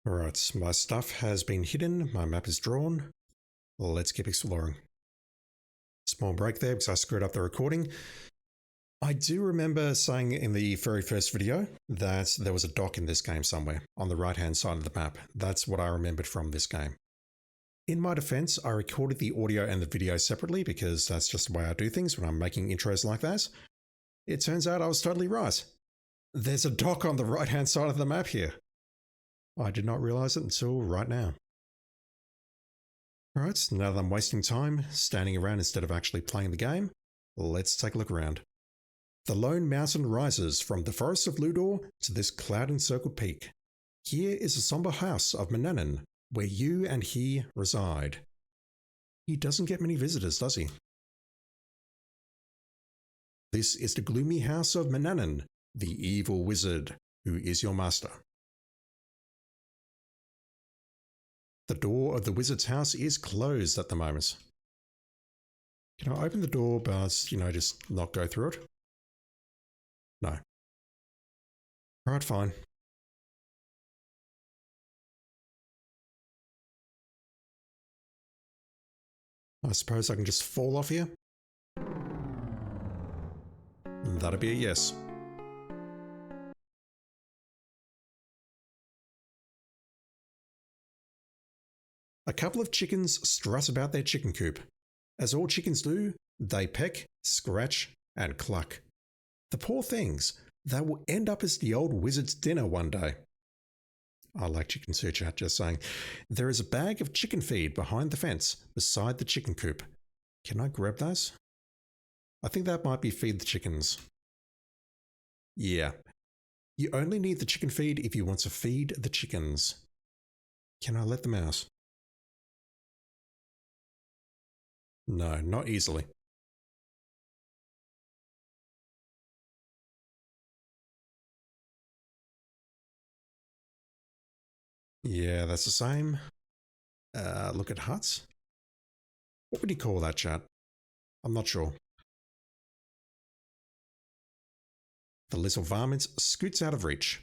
Alright, my stuff has been hidden, my map is drawn. Let's keep exploring. Small break there because I screwed up the recording. I do remember saying in the very first video that there was a dock in this game somewhere on the right hand side of the map. That's what I remembered from this game. In my defense, I recorded the audio and the video separately because that's just the way I do things when I'm making intros like that. It turns out I was totally right. There's a dock on the right hand side of the map here. I did not realize it until right now. Alright, now that I'm wasting time standing around instead of actually playing the game, let's take a look around. The lone mountain rises from the forest of Ludor to this cloud-encircled peak. Here is the somber house of Manannan, where you and he reside. He doesn't get many visitors, does he? This is the gloomy house of Manannan, the evil wizard, who is your master. The door of the wizard's house is closed at the moment. Can I open the door but, just not go through it? No. Alright, fine. I suppose I can just fall off here? That'd be a yes. A couple of chickens strut about their chicken coop. As all chickens do, they peck, scratch, and cluck. The poor things, they will end up as the old wizard's dinner one day. I like chicken too, chat, just saying. There is a bag of chicken feed behind the fence, beside the chicken coop. Can I grab those? I think that might be feed the chickens. Yeah. You only need the chicken feed if you want to feed the chickens. Can I let them out? No, not easily. Yeah, that's the same. Look at huts. What would you call that, chat? I'm not sure. The little varmint scoots out of reach.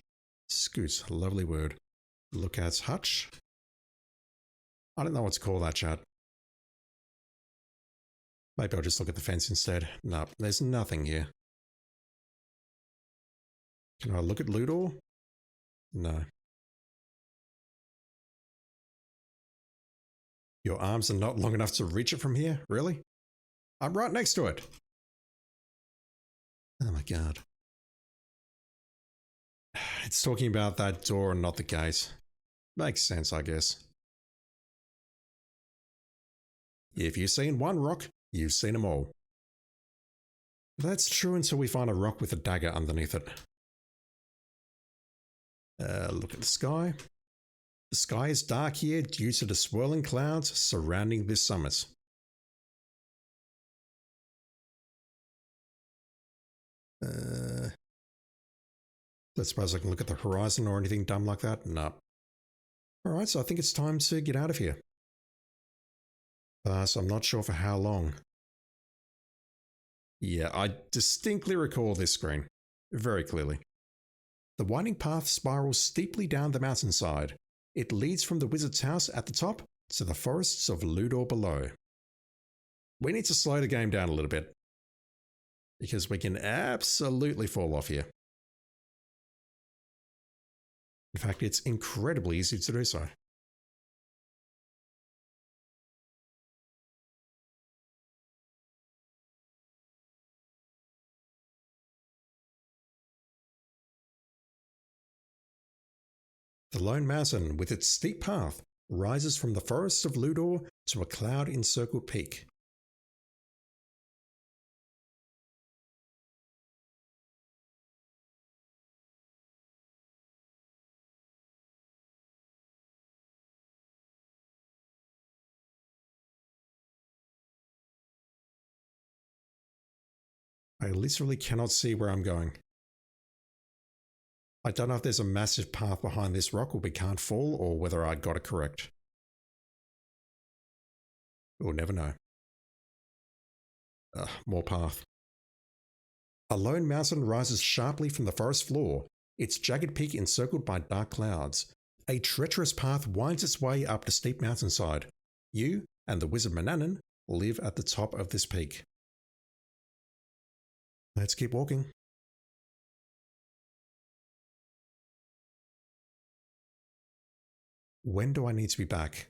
Scoot, lovely word. Look at hutch. I don't know what to call that, chat. Maybe I'll just look at the fence instead. No, there's nothing here. Can I look at Ludor? No. Your arms are not long enough to reach it from here? Really? I'm right next to it. Oh my god. It's talking about that door and not the gate. Makes sense, I guess. If you've seen one rock, you've seen them all. That's true until we find a rock with a dagger underneath it. Look at the sky. The sky is dark here due to the swirling clouds surrounding this summit. Let's suppose I can look at the horizon or anything dumb like that. No. Alright, so I think it's time to get out of here. So I'm not sure for how long. Yeah, I distinctly recall this screen. Very clearly. The winding path spirals steeply down the mountainside. It leads from the wizard's house at the top to the forests of Ludor below. We need to slow the game down a little bit, because we can absolutely fall off here. In fact, it's incredibly easy to do so. The lone mountain, with its steep path, rises from the forests of Ludor to a cloud-encircled peak. I literally cannot see where I'm going. I don't know if there's a massive path behind this rock where we can't fall, or whether I got it correct. We'll never know. More path. A lone mountain rises sharply from the forest floor, its jagged peak encircled by dark clouds. A treacherous path winds its way up the steep mountainside. You and the wizard Manannan live at the top of this peak. Let's keep walking. When do I need to be back?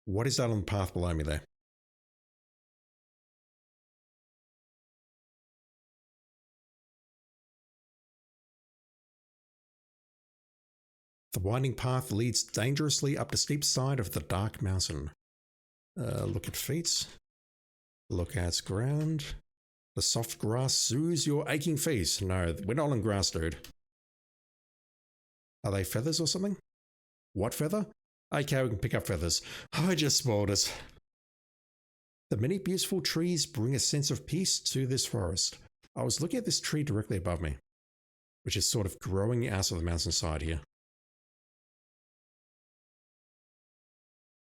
What is that on the path below me there? The winding path leads dangerously up the steep side of the dark mountain. Look at feet. Look at ground. The soft grass soothes your aching feet. No, we're not on grass, dude. Are they feathers or something? What feather? Okay, we can pick up feathers. I just spoiled it. The many beautiful trees bring a sense of peace to this forest. I was looking at this tree directly above me, which is sort of growing out of the mountainside here.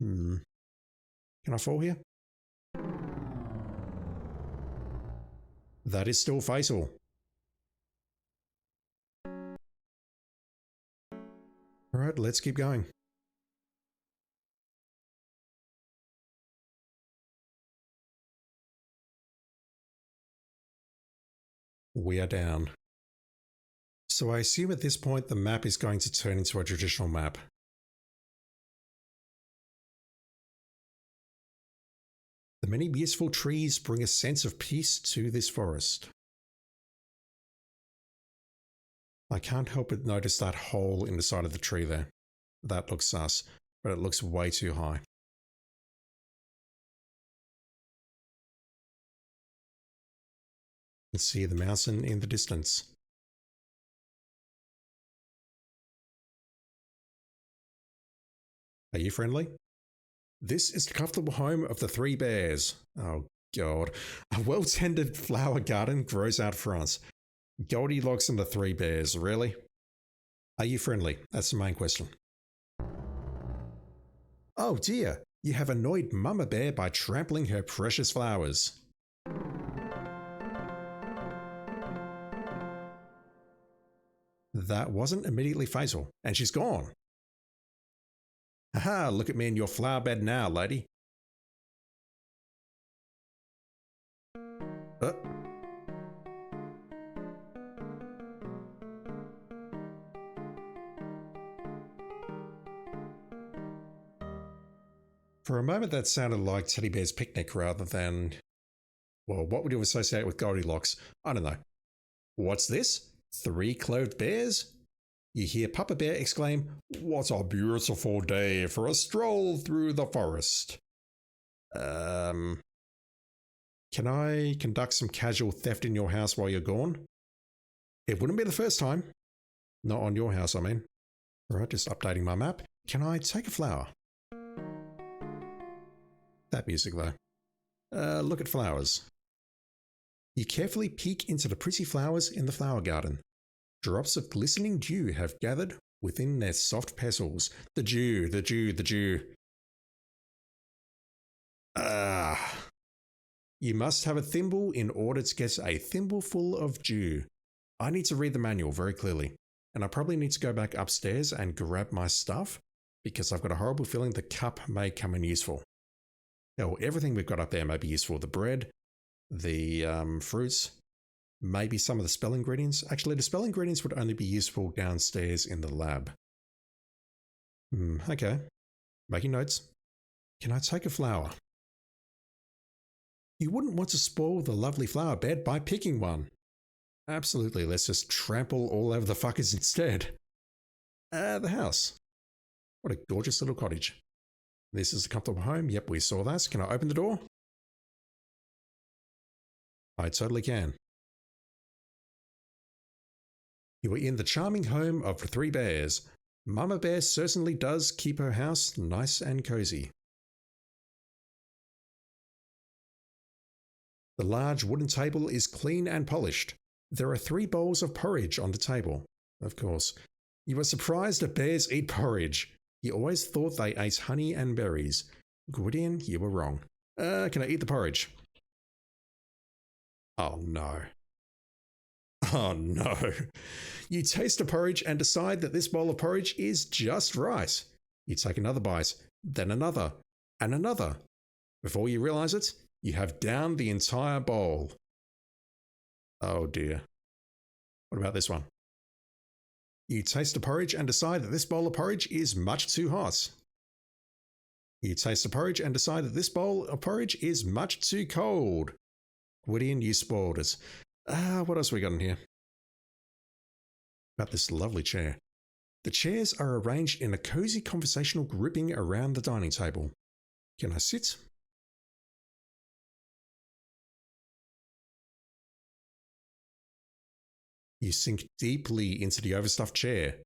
Can I fall here? That is still fatal. Alright, let's keep going. We are down. So I assume at this point the map is going to turn into a traditional map. The many beautiful trees bring a sense of peace to this forest. I can't help but notice that hole in the side of the tree there. That looks sus, but it looks way too high. You can see the mountain in the distance. Are you friendly? This is the comfortable home of the three bears. Oh god. A well-tended flower garden grows out front. Goldilocks and the three bears, really? Are you friendly? That's the main question. Oh dear, you have annoyed Mama Bear by trampling her precious flowers. That wasn't immediately fatal, and she's gone. Haha, look at me in your flower bed now, lady. For a moment that sounded like Teddy Bear's Picnic rather than, well, what would you associate with Goldilocks? I don't know. What's this? 3 clothed bears? You hear Papa Bear exclaim, "What a beautiful day for a stroll through the forest." Can I conduct some casual theft in your house while you're gone? It wouldn't be the first time. Not on your house, I mean. Alright, just updating my map. Can I take a flower? That music though. Look at flowers. You carefully peek into the pretty flowers in the flower garden. Drops of glistening dew have gathered within their soft petals. The dew, the dew, the dew. You must have a thimble in order to get a thimbleful of dew. I need to read the manual very clearly, and I probably need to go back upstairs and grab my stuff because I've got a horrible feeling the cup may come in useful. Hell, everything we've got up there may be useful. The bread, the fruits, maybe some of the spell ingredients. Actually, the spell ingredients would only be useful downstairs in the lab. Okay. Making notes. Can I take a flower? You wouldn't want to spoil the lovely flower bed by picking one. Absolutely, let's just trample all over the fuckers instead. The house. What a gorgeous little cottage. This is a comfortable home. Yep, we saw that. Can I open the door? I totally can. You are in the charming home of the 3 bears. Mama Bear certainly does keep her house nice and cozy. The large wooden table is clean and polished. There are 3 bowls of porridge on the table. Of course. You are surprised that bears eat porridge. You always thought they ate honey and berries. Gwydion, you were wrong. Can I eat the porridge? Oh no. Oh no. You taste a porridge and decide that this bowl of porridge is just right. You take another bite, then another, and another. Before you realise it, you have downed the entire bowl. Oh dear. What about this one? You taste the porridge and decide that this bowl of porridge is much too hot. You taste the porridge and decide that this bowl of porridge is much too cold. Gwydion, you spoiled it. What else we got in here? About this lovely chair. The chairs are arranged in a cozy conversational grouping around the dining table. Can I sit? You sink deeply into the overstuffed chair.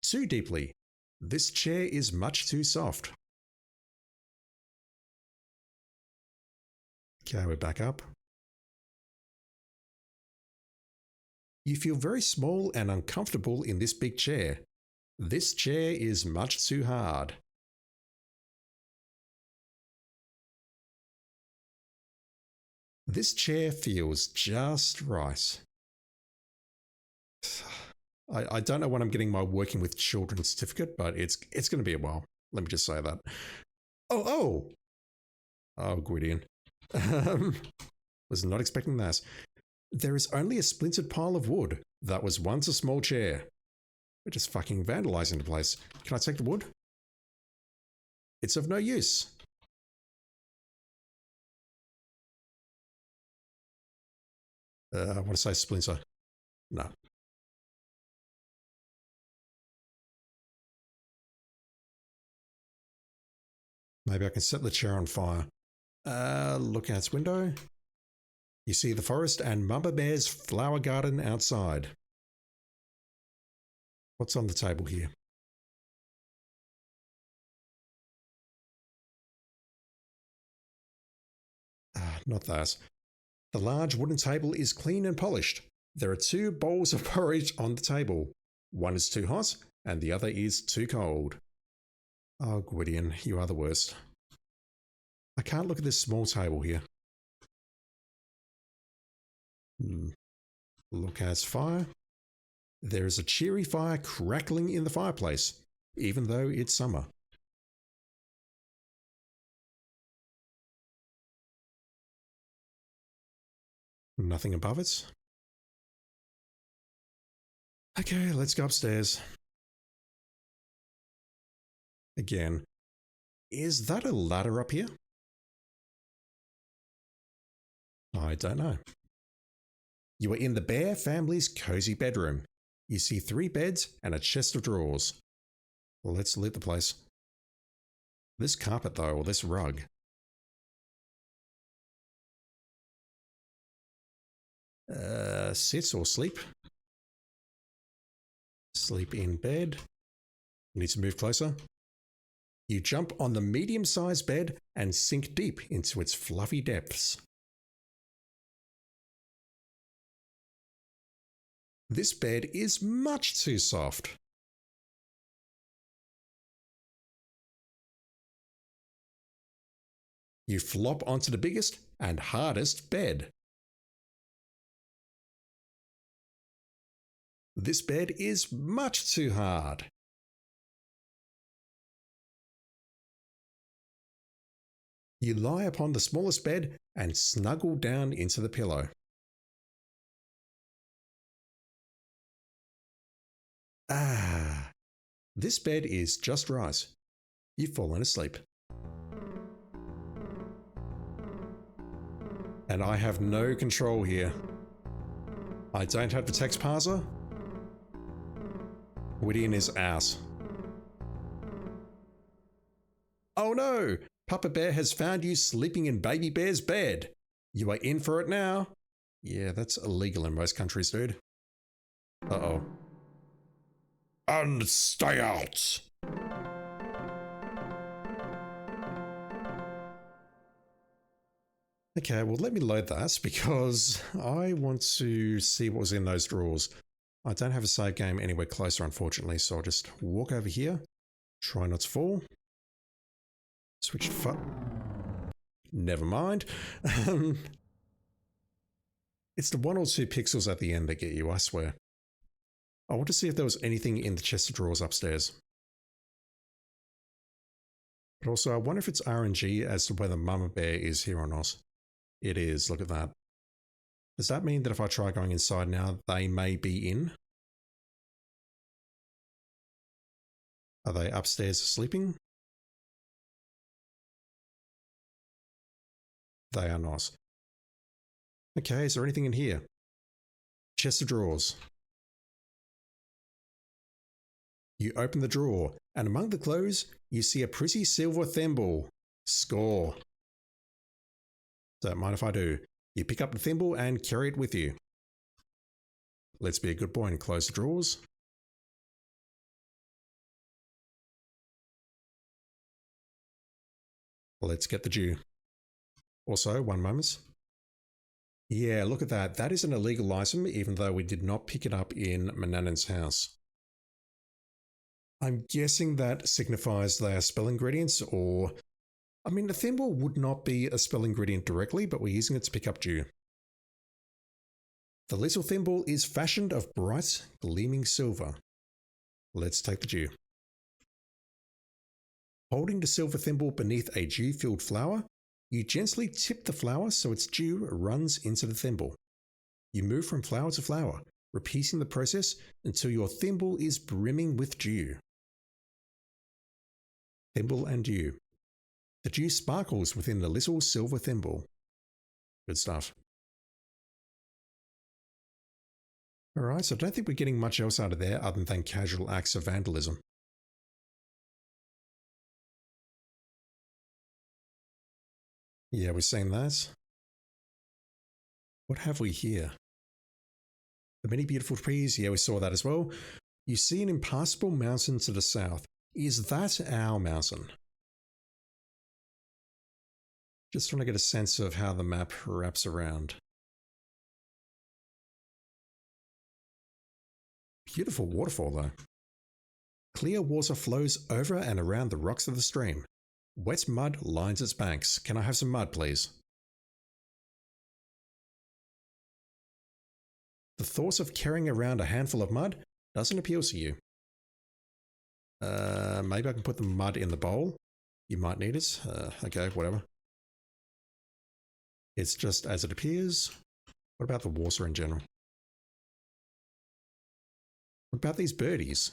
Too deeply. This chair is much too soft. Okay, we're back up. You feel very small and uncomfortable in this big chair. This chair is much too hard. This chair feels just right. I don't know when I'm getting my working with children certificate, but it's going to be a while. Let me just say that. Oh, Gwydion. Was not expecting that. There is only a splintered pile of wood that was once a small chair. We're just fucking vandalizing the place. Can I take the wood? It's of no use. I want to say splinter. No. Maybe I can set the chair on fire. Look out its window. You see the forest and Mama Bear's flower garden outside. What's on the table here? Not that. The large wooden table is clean and polished. There are 2 bowls of porridge on the table. One is too hot and the other is too cold. Oh, Gwydion, you are the worst. I can't look at this small table here. Look at its fire. There is a cheery fire crackling in the fireplace, even though it's summer. Nothing above it. Okay, let's go upstairs. Again, is that a ladder up here? I don't know. You are in the Bear family's cozy bedroom. You see 3 beds and a chest of drawers. Let's loot the place. This carpet though, or this rug. Sit or sleep. Sleep in bed. Need to move closer. You jump on the medium-sized bed and sink deep into its fluffy depths. This bed is much too soft. You flop onto the biggest and hardest bed. This bed is much too hard. You lie upon the smallest bed and snuggle down into the pillow. This bed is just right. You've fallen asleep. And I have no control here. I don't have the text parser. Gwydion is out. Oh no! Papa Bear has found you sleeping in Baby Bear's bed. You are in for it now. Yeah, that's illegal in most countries, dude. Uh-oh. And stay out! Okay, well let me load that because I want to see what was in those drawers. I don't have a save game anywhere closer, unfortunately, so I'll just walk over here, try not to fall. Switch to never mind. It's the 1 or 2 pixels at the end that get you, I swear. I want to see if there was anything in the chest of drawers upstairs. But also, I wonder if it's RNG as to whether Mama Bear is here or not. It is, look at that. Does that mean that if I try going inside now, they may be in? Are they upstairs sleeping? They are not. Okay, is there anything in here? Chest of drawers. You open the drawer, and among the clothes, you see a pretty silver thimble. Score. Don't mind if I do. You pick up the thimble and carry it with you. Let's be a good boy and close the drawers. Let's get the due. Also, one moment. Yeah, look at that. That is an illegal item, even though we did not pick it up in Manannan's house. I'm guessing that signifies they are spell ingredients, or... I mean, the thimble would not be a spell ingredient directly, but we're using it to pick up dew. The little thimble is fashioned of bright, gleaming silver. Let's take the dew. Holding the silver thimble beneath a dew-filled flower, you gently tip the flower so its dew runs into the thimble. You move from flower to flower, repeating the process until your thimble is brimming with dew. Thimble and dew. The dew sparkles within the little silver thimble. Good stuff. Alright, so I don't think we're getting much else out of there other than casual acts of vandalism. Yeah, we're seeing that. What have we here? The many beautiful trees, yeah, we saw that as well. You see an impassable mountain to the south. Is that our mountain? Just trying to get a sense of how the map wraps around. Beautiful waterfall though. Clear water flows over and around the rocks of the stream. Wet mud lines its banks. Can I have some mud, please? The thought of carrying around a handful of mud doesn't appeal to you. Maybe I can put the mud in the bowl. You might need it. Okay, whatever. It's just as it appears. What about the water in general? What about these birdies?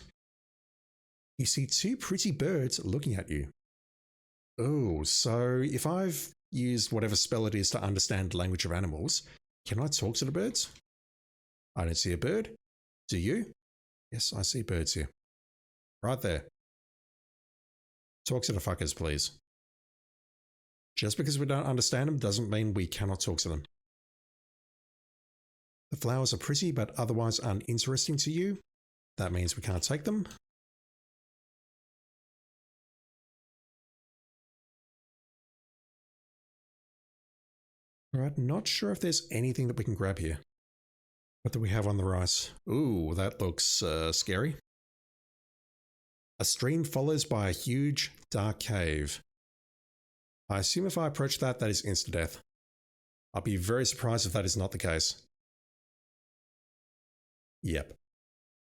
You see 2 pretty birds looking at you. Oh, so if I've used whatever spell it is to understand the language of animals, can I talk to the birds? I don't see a bird. Do you? Yes, I see birds here. Right there. Talk to the fuckers, please. Just because we don't understand them doesn't mean we cannot talk to them. The flowers are pretty but otherwise uninteresting to you. That means we can't take them. Alright, not sure if there's anything that we can grab here. What do we have on the right? Ooh, that looks scary. A stream follows by a huge, dark cave. I assume if I approach that, that is insta-death. I'll be very surprised if that is not the case. Yep.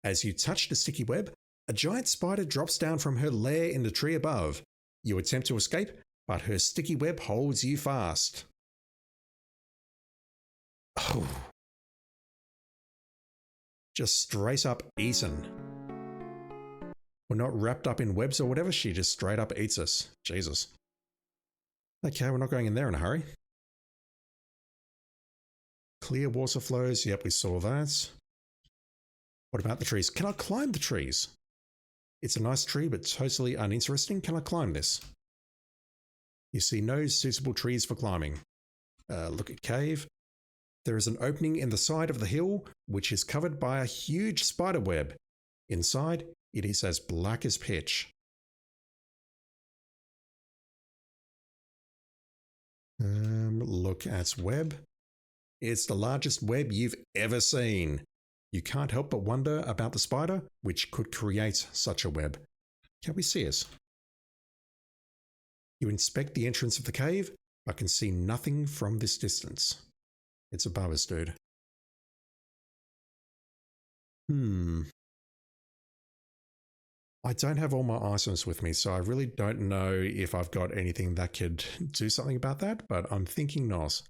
As you touch the sticky web, a giant spider drops down from her lair in the tree above. You attempt to escape, but her sticky web holds you fast. Oh. Just straight up eaten. We're not wrapped up in webs or whatever, she just straight up eats us. Jesus. Okay, we're not going in there in a hurry. Clear water flows, yep, we saw that. What about the trees? Can I climb the trees? It's a nice tree, but totally uninteresting. Can I climb this? You see no suitable trees for climbing. Look at cave. There is an opening in the side of the hill, which is covered by a huge spider web. Inside, it is as black as pitch. Look at web. It's the largest web you've ever seen. You can't help but wonder about the spider, which could create such a web. Can we see it? You inspect the entrance of the cave, but can see nothing from this distance. It's above us, dude. I don't have all my items with me, so I really don't know if I've got anything that could do something about that, but I'm thinking not.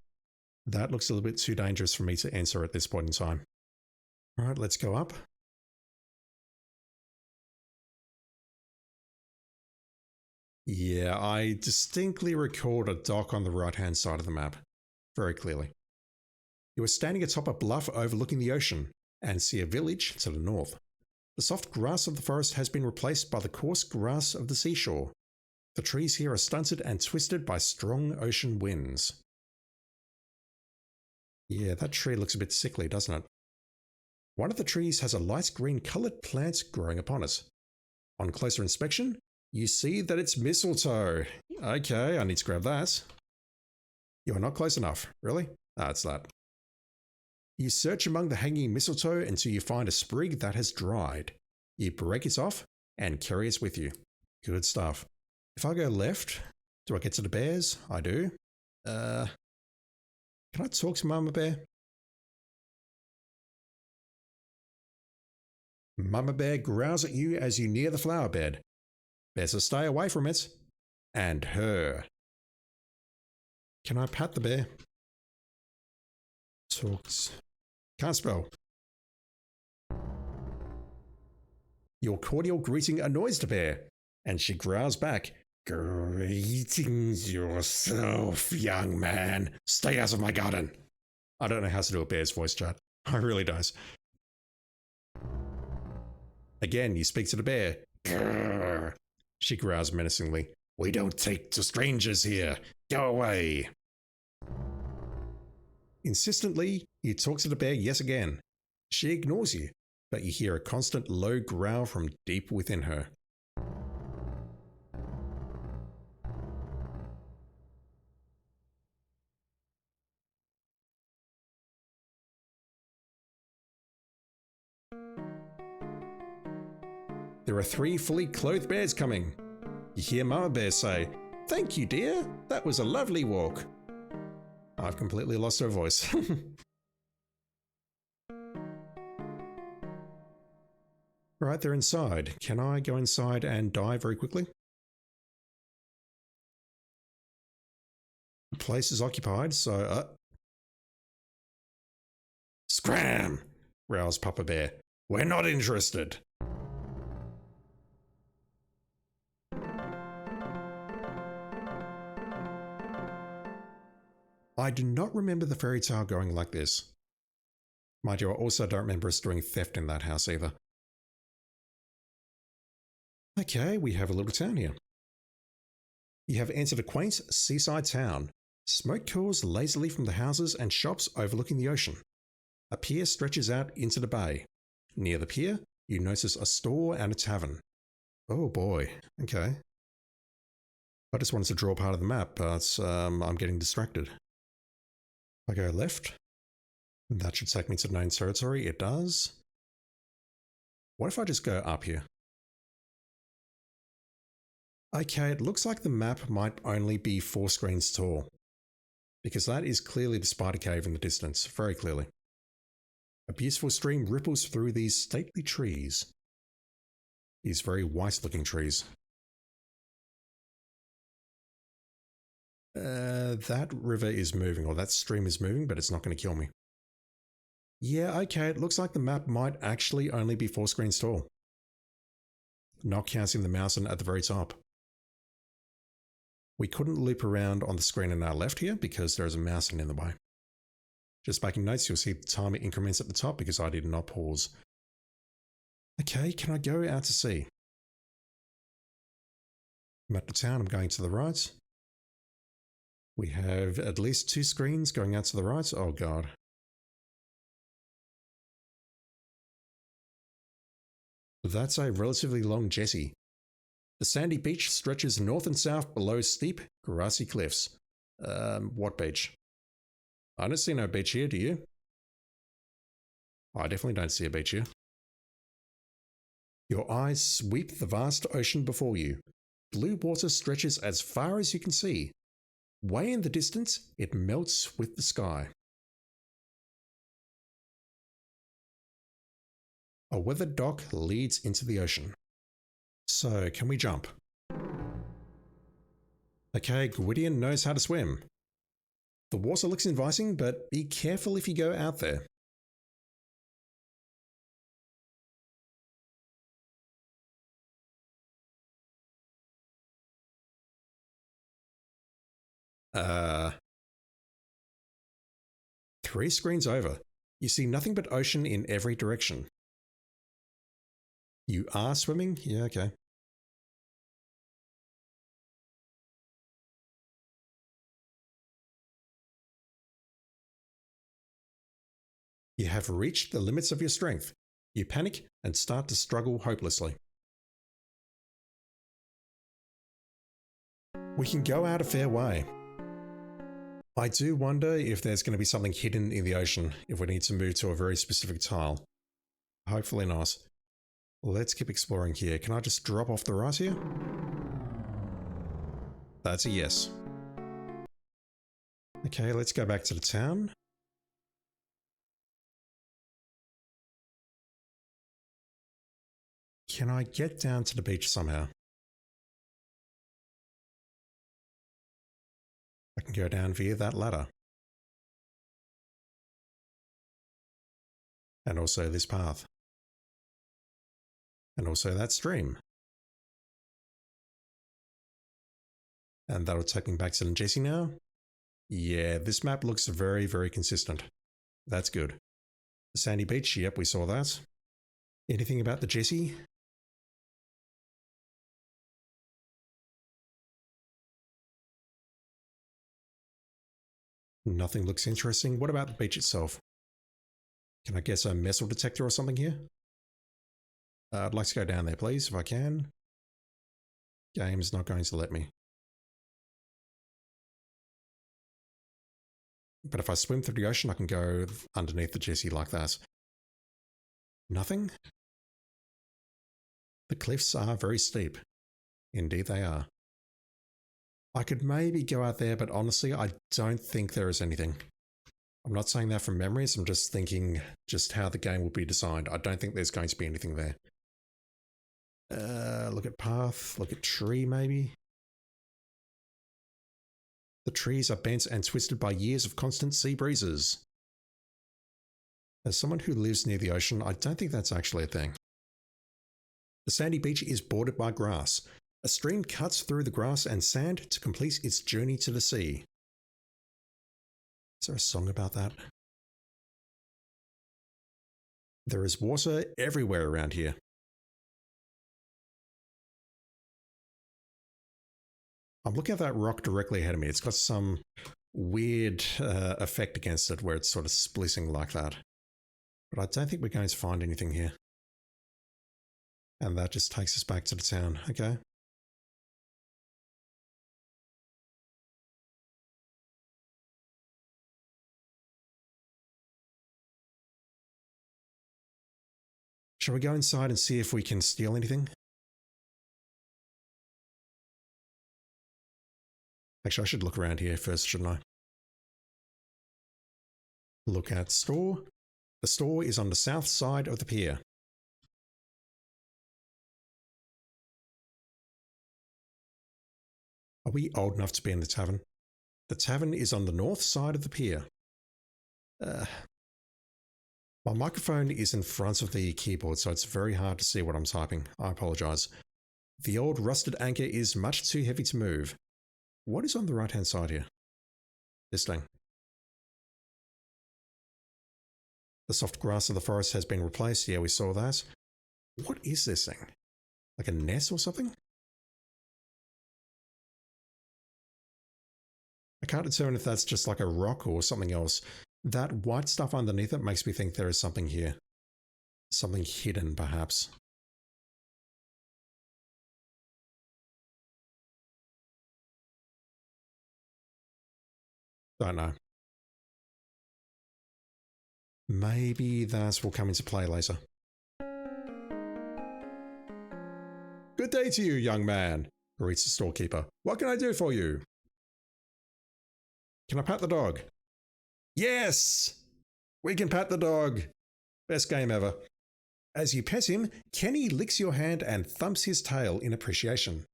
That looks a little bit too dangerous for me to enter at this point in time. All right, let's go up. Yeah, I distinctly record a dock on the right-hand side of the map. Very clearly. You are standing atop a bluff overlooking the ocean and see a village to the north. The soft grass of the forest has been replaced by the coarse grass of the seashore. The trees here are stunted and twisted by strong ocean winds. Yeah, that tree looks a bit sickly, doesn't it? One of the trees has a light green coloured plant growing upon it. On closer inspection, you see that it's mistletoe. Okay, I need to grab that. You are not close enough. Really? Ah, it's that. You search among the hanging mistletoe until you find a sprig that has dried. You break it off and carry it with you. Good stuff. If I go left, do I get to the bears? I do. Can I talk to Mama Bear? Mama Bear growls at you as you near the flower bed. Better stay away from it. And her. Can I pat the bear? Talks. Can't spell. Your cordial greeting annoys the bear, and she growls back. Greetings yourself, young man. Stay out of my garden. I don't know how to do a bear's voice, chat. I really don't. Again, you speak to the bear. Grrr. She growls menacingly. We don't take to strangers here. Go away. Insistently, you talk to the bear yet again. She ignores you, but you hear a constant low growl from deep within her. There are 3 fully clothed bears coming. You hear Mama Bear say, "Thank you, dear. That was a lovely walk." I've completely lost her voice. Right, they're inside. Can I go inside and die very quickly? The place is occupied, so... Scram! Growls Papa Bear. We're not interested. I do not remember the fairy tale going like this. Mind you, I also don't remember us doing theft in that house either. Okay, we have a little town here. You have entered a quaint seaside town. Smoke curls lazily from the houses and shops overlooking the ocean. A pier stretches out into the bay. Near the pier, you notice a store and a tavern. Oh boy, okay. I just wanted to draw part of the map, but I'm getting distracted. I go left. That should take me to known territory. It does. What if I just go up here? Okay, it looks like the map might only be 4 screens tall, because that is clearly the spider cave in the distance, very clearly. A beautiful stream ripples through these stately trees. These very white-looking trees. That river is moving, or that stream is moving, but it's not going to kill me. Yeah, okay, it looks like the map might actually only be 4 screens tall. Not counting the mountain at the very top. We couldn't loop around on the screen on our left here because there is a mountain in the way. Just making notes, you'll see the timer increments at the top because I did not pause. Okay, can I go out to sea? I'm at the town, I'm going to the right. We have at least 2 screens going out to the right. Oh god. That's a relatively long jetty. The sandy beach stretches north and south below steep, grassy cliffs. What beach? I don't see no beach here, do you? I definitely don't see a beach here. Your eyes sweep the vast ocean before you. Blue water stretches as far as you can see. Way in the distance, it melts with the sky. A weathered dock leads into the ocean. So, can we jump? Okay, Gwydion knows how to swim. The water looks inviting, but be careful if you go out there. Three screens over. You see nothing but ocean in every direction. You are swimming? Yeah, okay. You have reached the limits of your strength. You panic and start to struggle hopelessly. We can go out a fair way. I do wonder if there's going to be something hidden in the ocean if we need to move to a very specific tile. Hopefully not. Let's keep exploring here. Can I just drop off the right here? That's a yes. Okay, let's go back to the town. Can I get down to the beach somehow? I can go down via that ladder. And also this path. And also that stream. And that'll take me back to the Jesse now. Yeah, this map looks very, very consistent. That's good. The sandy beach, yep, we saw that. Anything about the Jesse? Nothing looks interesting. What about the beach itself? Can I guess a missile detector or something here? I'd like to go down there, please, if I can. Game's not going to let me. But if I swim through the ocean, I can go underneath the Jesse like that. Nothing? The cliffs are very steep. Indeed they are. I could maybe go out there, but honestly, I don't think there is anything. I'm not saying that from memories, I'm just thinking just how the game will be designed. I don't think there's going to be anything there. Look at path, look at tree maybe. The trees are bent and twisted by years of constant sea breezes. As someone who lives near the ocean, I don't think that's actually a thing. The sandy beach is bordered by grass. A stream cuts through the grass and sand to complete its journey to the sea. Is there a song about that? There is water everywhere around here. I'm looking at that rock directly ahead of me. It's got some weird effect against it where it's sort of splitting like that. But I don't think we're going to find anything here. And that just takes us back to the town. Okay. Shall we go inside and see if we can steal anything? Actually, I should look around here first, shouldn't I? Look at store. The store is on the south side of the pier. Are we old enough to be in the tavern? The tavern is on the north side of the pier. My microphone is in front of the keyboard, so it's very hard to see what I'm typing. I apologise. The old rusted anchor is much too heavy to move. What is on the right-hand side here? This thing. The soft grass of the forest has been replaced. Yeah, we saw that. What is this thing? Like a net or something? I can't determine if that's just like a rock or something else. That white stuff underneath it makes me think there is something here. Something hidden, perhaps. Don't know. Maybe that will come into play later. Good day to you, young man, greets the storekeeper. What can I do for you? Can I pat the dog? Yes! We can pat the dog. Best game ever. As you pet him, Kenny licks your hand and thumps his tail in appreciation.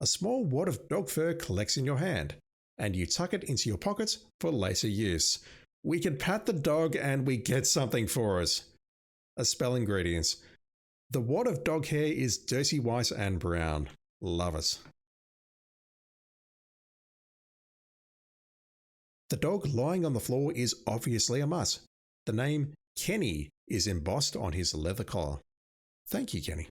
A small wad of dog fur collects in your hand, and you tuck it into your pocket for later use. We can pat the dog and we get something for it. A spell ingredients. The wad of dog hair is dirty white and brown. Love it. The dog lying on the floor is obviously a mutt. The name Kenny is embossed on his leather collar. Thank you, Kenny.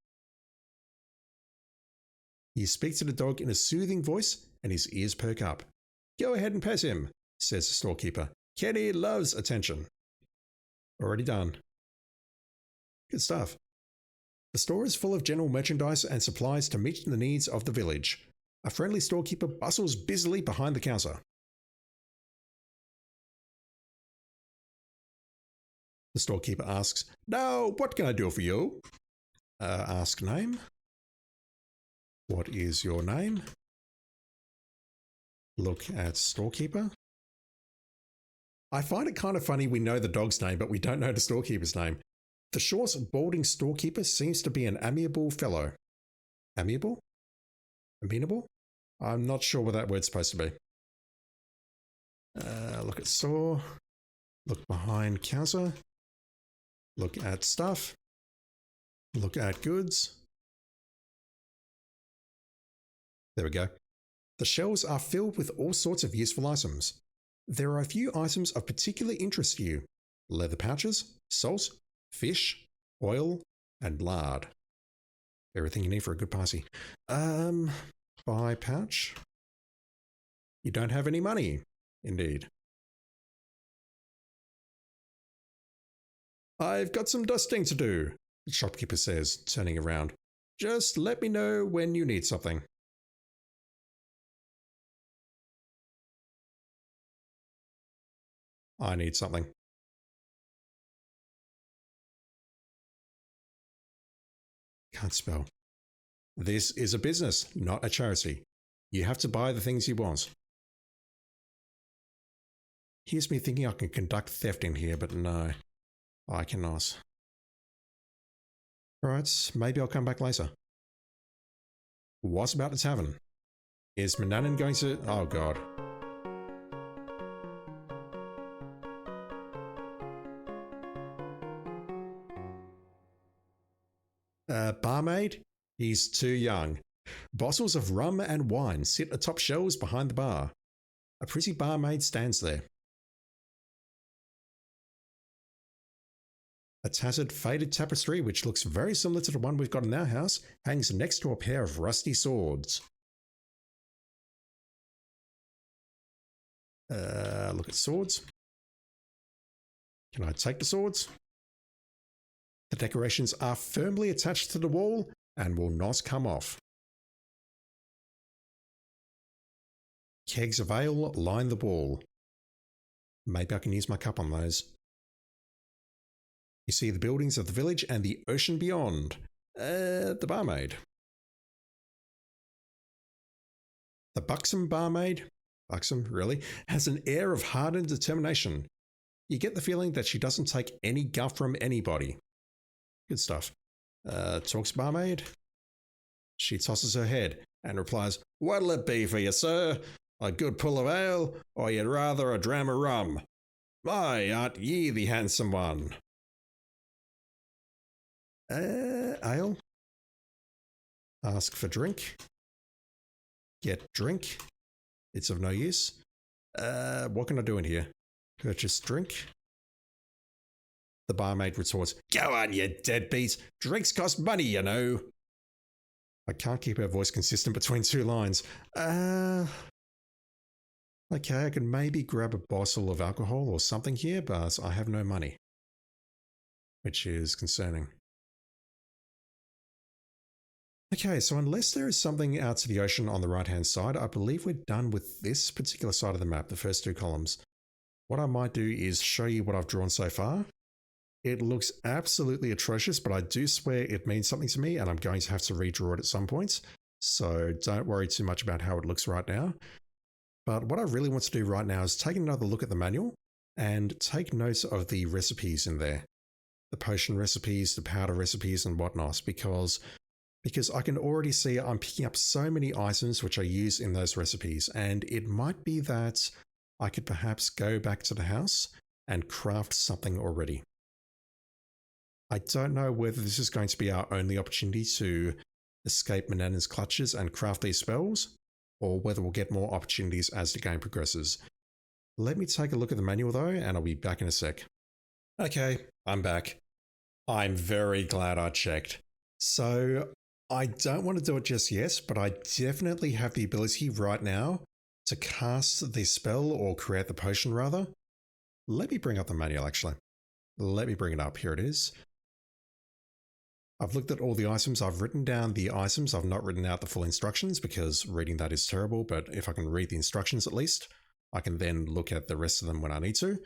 You speak to the dog in a soothing voice and his ears perk up. Go ahead and pet him, says the storekeeper. Kenny loves attention. Already done. Good stuff. The store is full of general merchandise and supplies to meet the needs of the village. A friendly storekeeper bustles busily behind the counter. The storekeeper asks, Now, what can I do for you? Ask name. What is your name? Look at storekeeper. I find it kind of funny we know the dog's name, but we don't know the storekeeper's name. The short, balding storekeeper seems to be an amiable fellow. Amiable? Amenable? I'm not sure what that word's supposed to be. Look at store. Look behind counter. Look at stuff. Look at goods. There we go. The shelves are filled with all sorts of useful items. There are a few items of particular interest to you. Leather pouches, salt, fish, oil, and lard. Everything you need for a good party. Buy pouch. You don't have any money. Indeed. I've got some dusting to do, the shopkeeper says, turning around. Just let me know when you need something. I need something. Can't spell. This is a business, not a charity. You have to buy the things you want. Here's me thinking I can conduct theft in here, but no, I cannot. Alright, maybe I'll come back later. What about the tavern? Is Manannan going to... Oh god. Barmaid? He's too young. Bottles of rum and wine sit atop shelves behind the bar. A pretty barmaid stands there. A tattered, faded tapestry, which looks very similar to the one we've got in our house, hangs next to a pair of rusty swords. Look at swords. Can I take the swords? The decorations are firmly attached to the wall and will not come off. Kegs of ale line the wall. Maybe I can use my cup on those. You see the buildings of the village and the ocean beyond. The barmaid. The buxom barmaid, buxom, really, has an air of hardened determination. You get the feeling that she doesn't take any guff from anybody. Good stuff. Talks barmaid. She tosses her head and replies, What'll it be for you, sir? A good pull of ale, or you'd rather a dram of rum? My, aren't ye the handsome one? Ale? Ask for drink. Get drink. It's of no use. What can I do in here? Purchase drink. The barmaid retorts, Go on, you deadbeat. Drinks cost money, you know. I can't keep her voice consistent between two lines. Okay, I can maybe grab a bottle of alcohol or something here, but I have no money. Which is concerning. Okay, so unless there is something out to the ocean on the right-hand side, I believe we're done with this particular side of the map, the first two columns. What I might do is show you what I've drawn so far. It looks absolutely atrocious, but I do swear it means something to me, and I'm going to have to redraw it at some point. So don't worry too much about how it looks right now. But what I really want to do right now is take another look at the manual and take notes of the recipes in there. the potion recipes, the powder recipes and whatnot, because I can already see I'm picking up so many items which I use in those recipes, and it might be that I could perhaps go back to the house and craft something already. I don't know whether this is going to be our only opportunity to escape Manannan's clutches and craft these spells, or whether we'll get more opportunities as the game progresses. Let me take a look at the manual though, and I'll be back in a sec. Okay, I'm back. I'm very glad I checked. So, I don't want to do it just yet, but I definitely have the ability right now to cast the spell, or create the potion rather. Let me bring up the manual actually. Let me bring it up. Here it is. I've looked at all the items. I've written down the items. I've not written out the full instructions because reading that is terrible, but if I can read the instructions at least, I can then look at the rest of them when I need to.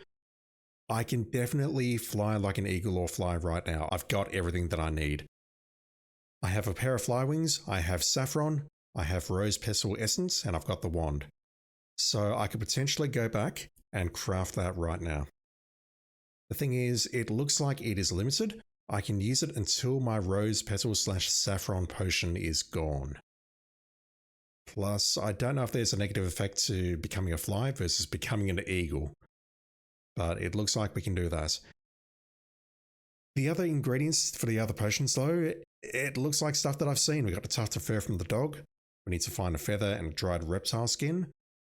I can definitely fly like an eagle or fly right now. I've got everything that I need. I have a pair of fly wings, I have saffron, I have rose pestle essence, and I've got the wand. So I could potentially go back and craft that right now. The thing is, it looks like it is limited. I can use it until my rose petal / saffron potion is gone. Plus, I don't know if there's a negative effect to becoming a fly versus becoming an eagle, but it looks like we can do that. The other ingredients for the other potions though, it looks like stuff that I've seen. We got the tuft of fur from the dog. We need to find a feather and a dried reptile skin.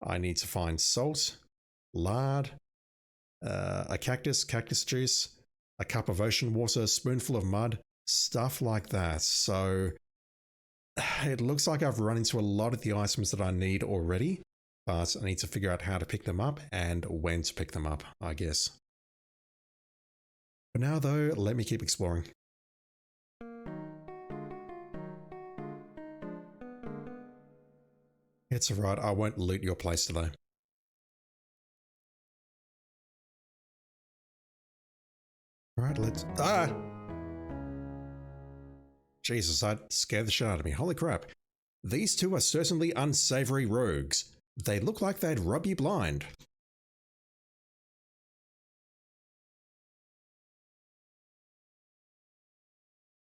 I need to find salt, lard, a cactus juice, a cup of ocean water, a spoonful of mud, stuff like that. So it looks like I've run into a lot of the items that I need already, but I need to figure out how to pick them up and when to pick them up, I guess. For now though, let me keep exploring. It's alright, I won't loot your place today. Alright, let's... Ah! Jesus, that scared the shit out of me. Holy crap. These two are certainly unsavory rogues. They look like they'd rub you blind.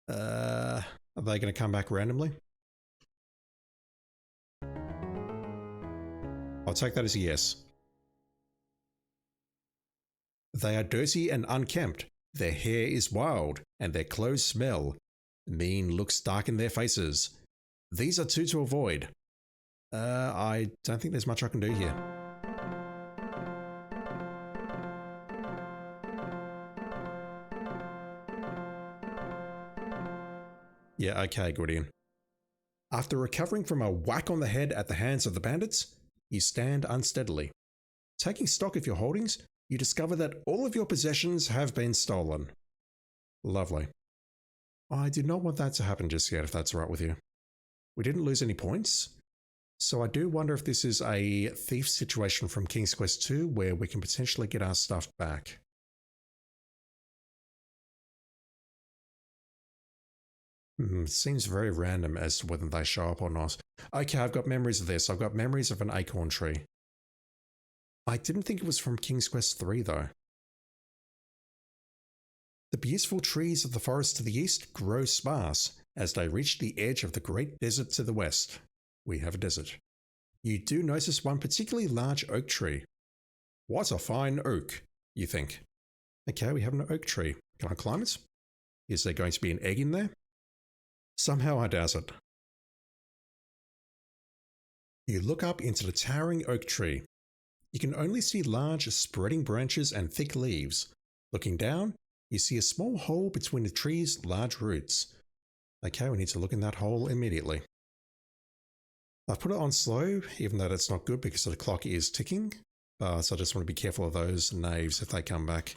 Are they going to come back randomly? I'll take that as a yes. They are dirty and unkempt. Their hair is wild, and their clothes smell. Mean looks dark in their faces. These are two to avoid. I don't think there's much I can do here. Yeah, okay, Gordian. After recovering from a whack on the head at the hands of the bandits, you stand unsteadily. Taking stock of your holdings, you discover that all of your possessions have been stolen. Lovely. I did not want that to happen just yet, if that's alright with you. We didn't lose any points, so I do wonder if this is a thief situation from King's Quest II where we can potentially get our stuff back. Seems very random as to whether they show up or not. Okay, I've got memories of this. I've got memories of an acorn tree. I didn't think it was from King's Quest III though. The beautiful trees of the forest to the east grow sparse as they reach the edge of the great desert to the west. We have a desert. You do notice one particularly large oak tree. What a fine oak, you think. Okay, we have an oak tree. Can I climb it? Is there going to be an egg in there? Somehow I doubt it. You look up into the towering oak tree. You can only see large, spreading branches and thick leaves. Looking down, you see a small hole between the tree's large roots. Okay, we need to look in that hole immediately. I've put it on slow, even though that's not good because the clock is ticking. So I just want to be careful of those knaves if they come back.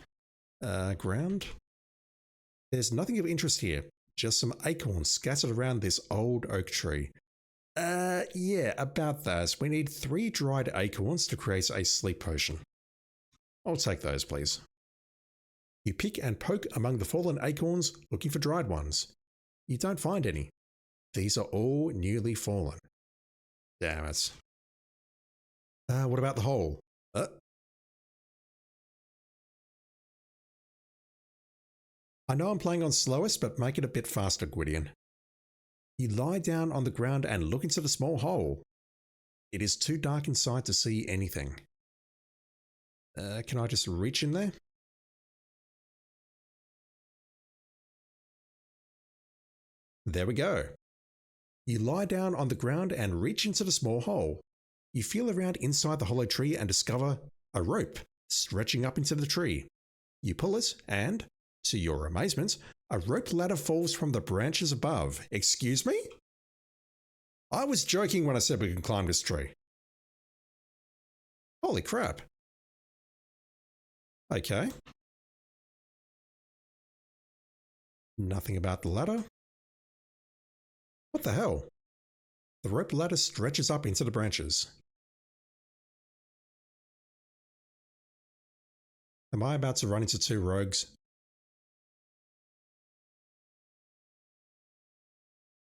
Ground? There's nothing of interest here. Just some acorns scattered around this old oak tree. Yeah, about that. We need 3 dried acorns to create a sleep potion. I'll take those, please. You pick and poke among the fallen acorns, looking for dried ones. You don't find any. These are all newly fallen. Damn it. What about the hole? I know I'm playing on slowest, but make it a bit faster, Gwydion. You lie down on the ground and look into the small hole. It is too dark inside to see anything. Can I just reach in there? There we go. You lie down on the ground and reach into the small hole. You feel around inside the hollow tree and discover a rope stretching up into the tree. You pull it and, to your amazement, a rope ladder falls from the branches above. Excuse me? I was joking when I said we can climb this tree. Holy crap. Okay. Nothing about the ladder. What the hell? The rope ladder stretches up into the branches. Am I about to run into two rogues?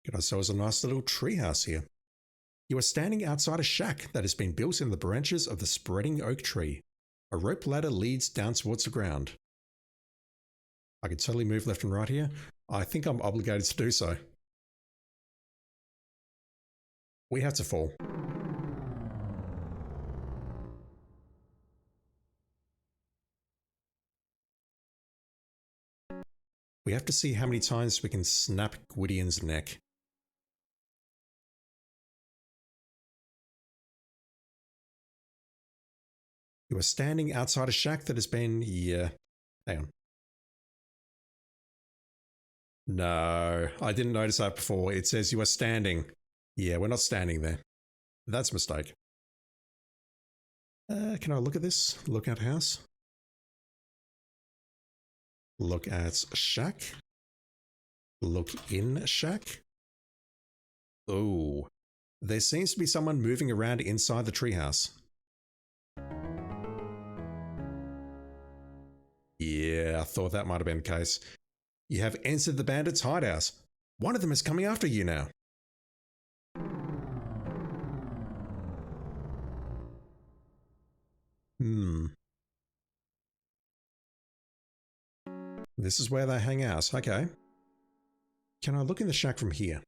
Get ourselves a nice little treehouse here. You are standing outside a shack that has been built in the branches of the spreading oak tree. A rope ladder leads down towards the ground. I can totally move left and right here. I think I'm obligated to do so. We have to fall. We have to see how many times we can snap Gwydion's neck. You are standing outside a shack that has been... Yeah. Hang on. No, I didn't notice that before. It says you are standing. Yeah, we're not standing there. That's a mistake. Can I look at this? Look at house. Look at shack. Look in shack. Oh, there seems to be someone moving around inside the treehouse. Yeah, I thought that might have been the case. You have entered the bandits' hideout. One of them is coming after you now. This is where they hang out. Okay. Can I look in the shack from here?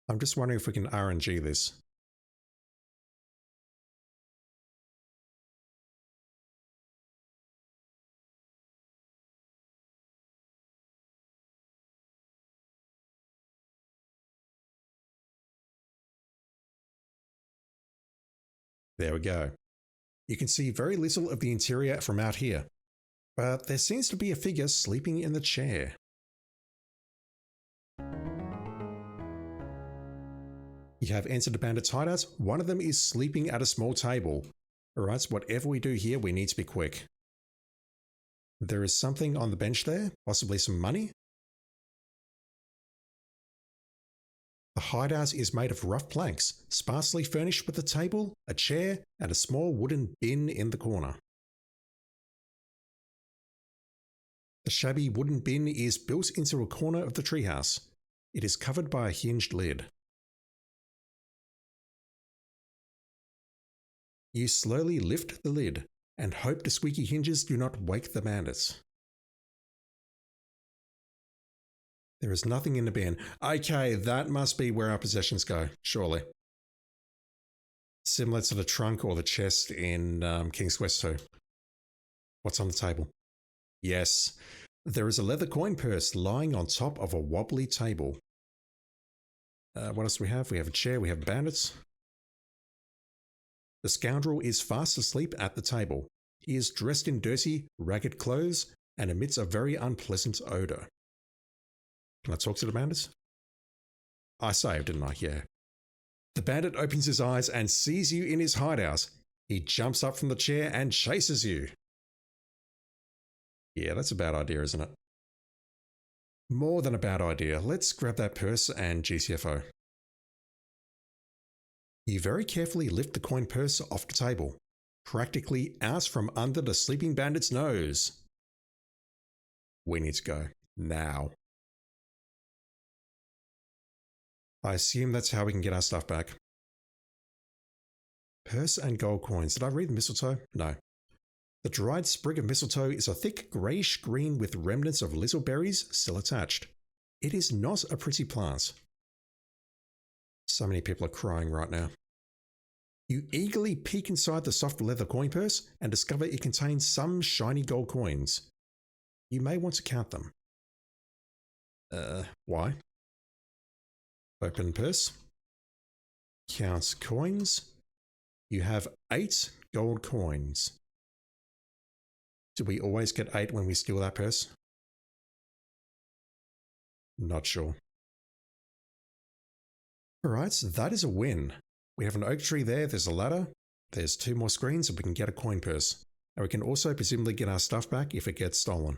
I'm just wondering if we can RNG this. There we go. You can see very little of the interior from out here, but there seems to be a figure sleeping in the chair. You have entered the bandit's hideout. One of them is sleeping at a small table. Alright, so whatever we do here, we need to be quick. There is something on the bench there, possibly some money. The hideout is made of rough planks, sparsely furnished with a table, a chair, and a small wooden bin in the corner. The shabby wooden bin is built into a corner of the treehouse. It is covered by a hinged lid. You slowly lift the lid and hope the squeaky hinges do not wake the bandits. There is nothing in the bin. Okay, that must be where our possessions go, surely. Similar to the trunk or the chest in King's Quest 2. What's on the table? Yes, there is a leather coin purse lying on top of a wobbly table. What else do we have? We have a chair, we have bandits. The scoundrel is fast asleep at the table. He is dressed in dirty, ragged clothes and emits a very unpleasant odour. Can I talk to the bandits? I saved, didn't I? Yeah. The bandit opens his eyes and sees you in his hideout. He jumps up from the chair and chases you. Yeah, that's a bad idea, isn't it? More than a bad idea. Let's grab that purse and GCFO. You very carefully lift the coin purse off the table, practically out from under the sleeping bandit's nose. We need to go. Now. I assume that's how we can get our stuff back. Purse and gold coins. Did I read the mistletoe? No. The dried sprig of mistletoe is a thick greyish green with remnants of little berries still attached. It is not a pretty plant. So many people are crying right now. You eagerly peek inside the soft leather coin purse and discover it contains some shiny gold coins. You may want to count them. Why? Open purse. Count coins. You have 8 gold coins. Do we always get 8 when we steal that purse? Not sure. Alright, so that is a win. We have an oak tree there, there's a ladder, there's 2 more screens, and we can get a coin purse. And we can also presumably get our stuff back if it gets stolen.